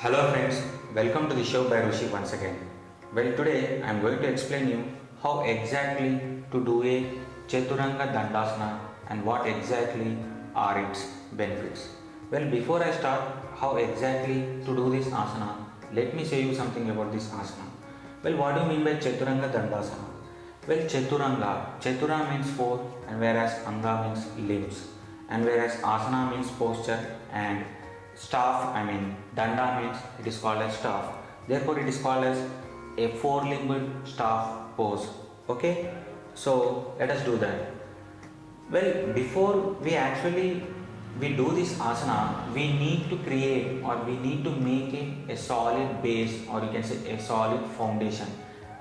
Hello friends, welcome to the show by Rushi once again. Well, today I am going to explain you how exactly to do a Chaturanga Dandasana and what exactly are its benefits. Well, before I start how exactly to do this asana, let me say you something about this asana. Well, what do you mean by Chaturanga Dandasana? Well, Chatura means four and whereas Anga means limbs and whereas Asana means posture and staff, Danda means it is called as staff. Therefore, it is called as a four-limbed staff pose. Okay, so let us do that. Well, before we do this asana, we need to create or we need to make a solid base or you can say a solid foundation,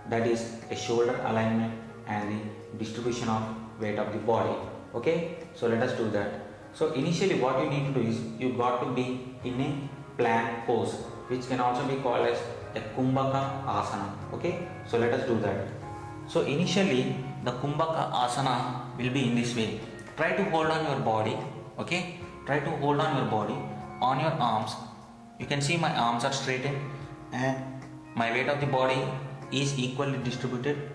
that is a shoulder alignment and the distribution of weight of the body. Okay, so let us do that. So initially what you need to do is you got to be in a plank pose, which can also be called as a kumbhaka asana. Okay, so let us do that. So initially the kumbhaka asana will be in this way. Try to hold on your body. Okay, try to hold on your body on your arms. You can see my arms are straightened and my weight of the body is equally distributed.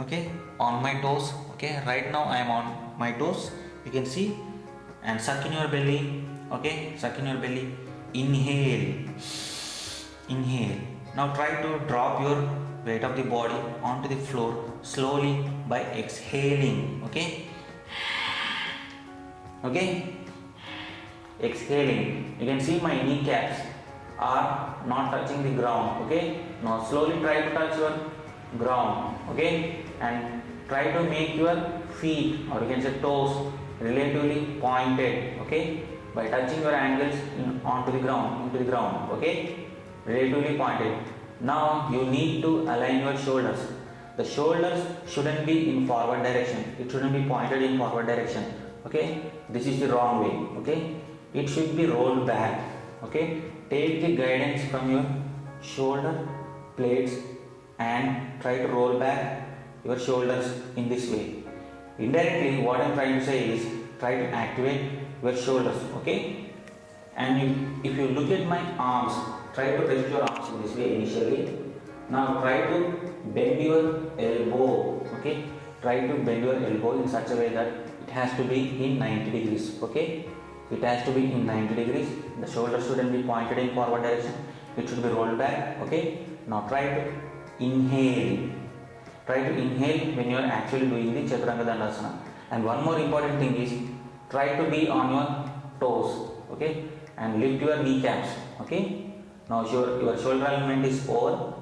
Okay, on my toes. Okay, right now I am on my toes. You can see, and suck in your belly. Okay, suck in your belly. Inhale, inhale. Now try to drop your weight of the body onto the floor slowly by exhaling. Okay, okay, exhaling. You can see my kneecaps are not touching the ground. Okay, now slowly try to touch your ground. Okay, and try to make your feet or you can say toes relatively pointed. Okay, by touching your ankles onto the ground, into the ground. Okay, relatively pointed. Now you need to align your shoulders. The shoulders shouldn't be in forward direction. It shouldn't be pointed in forward direction. Okay, this is the wrong way. Okay, it should be rolled back. Okay, take the guidance from your shoulder blades and try to roll back your shoulders in this way. Indirectly, what I am trying to say is try to activate your shoulders. Okay, and if you look at my arms, try to rest your arms in this way initially. Now try to bend your elbow. Okay, try to bend your elbow in such a way that it has to be in 90 degrees. Okay, it has to be in 90 degrees. The shoulder shouldn't be pointed in forward direction. It should be rolled back. Okay, now try to inhale. Try to inhale when you are actually doing the Chaturanga Dandasana. And one more important thing is try to be on your toes. Okay, and lift your kneecaps. Okay, now your shoulder alignment is over.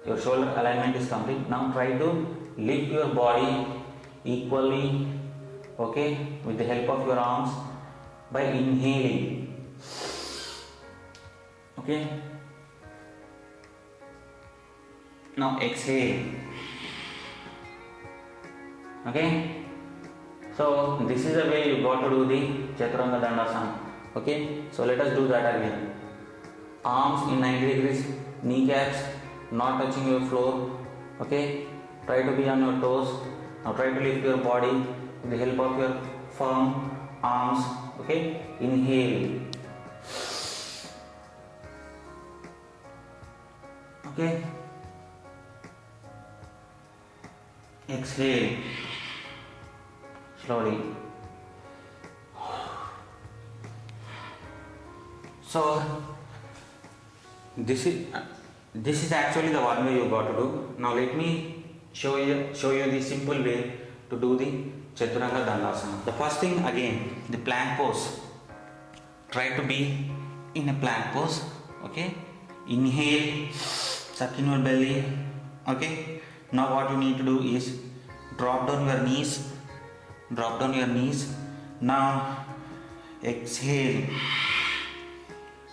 Your shoulder alignment is complete. Now try to lift your body equally. Okay, with the help of your arms by inhaling. Okay, now exhale. Okay, so this is the way you got to do the Chaturanga Dandasana. Okay, so let us do that again. Arms in 90 degrees, kneecaps not touching your floor. Okay, try to be on your toes. Now try to lift your body with the help of your firm arms. Okay, inhale. Okay, exhale slowly. So this is actually the one way you got to do. Now let me show you the simple way to do the Chaturanga Dandasana. The first thing again, the plank pose. Try to be in a plank pose. Okay, inhale, suck in your belly. Okay, now what you need to do is drop down your knees. Drop down your knees. Now exhale.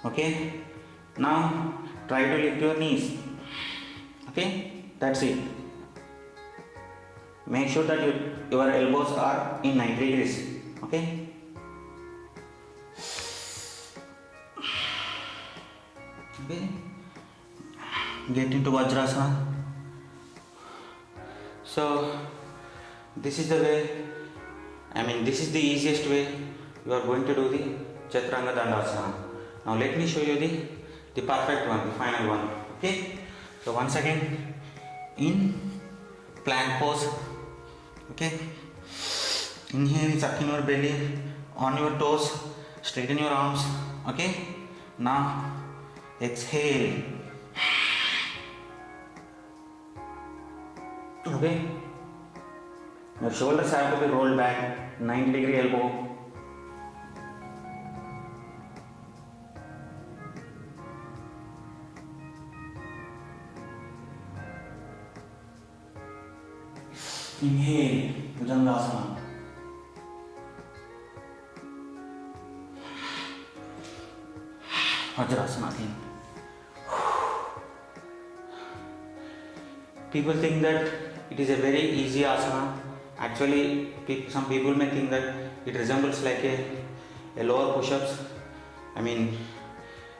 Okay, now try to lift your knees. Okay, that's it. Make sure that your elbows are in 90 degrees. Okay, okay, get into Vajrasana. So this is the way, this is the easiest way you are going to do the Chaturanga Dandasana. Now let me show you the the perfect one, the final one. Okay, so once again, in plank pose. Okay, inhale, suck in your belly, on your toes, straighten your arms. Okay, now exhale. Okay, your shoulders have to be rolled back, 90-degree elbow. Inhale, Bhujangasana. Vajrasana again. People think that it is a very easy asana. Actually, some people may think that it resembles like a lower push-ups. I mean,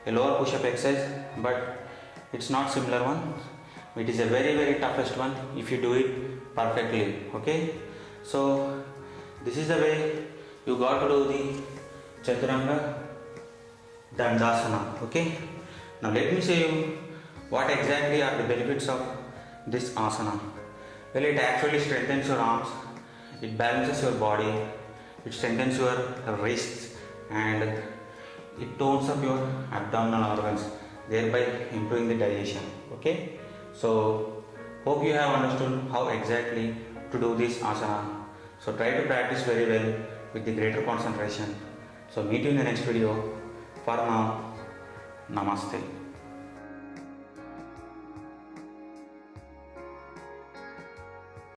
a lower push-up exercise, but it's not similar one. It is a very toughest one if you do it perfectly. Okay, so this is the way you got to do the Chaturanga Dandasana. Okay, now let me show you what exactly are the benefits of this asana. Well, it actually strengthens your arms, it balances your body, it strengthens your wrists, and it tones up your abdominal organs, thereby improving the digestion. Okay, so hope you have understood how exactly to do this asana. So try to practice very well with the greater concentration. So meet you in the next video. For now, namaste.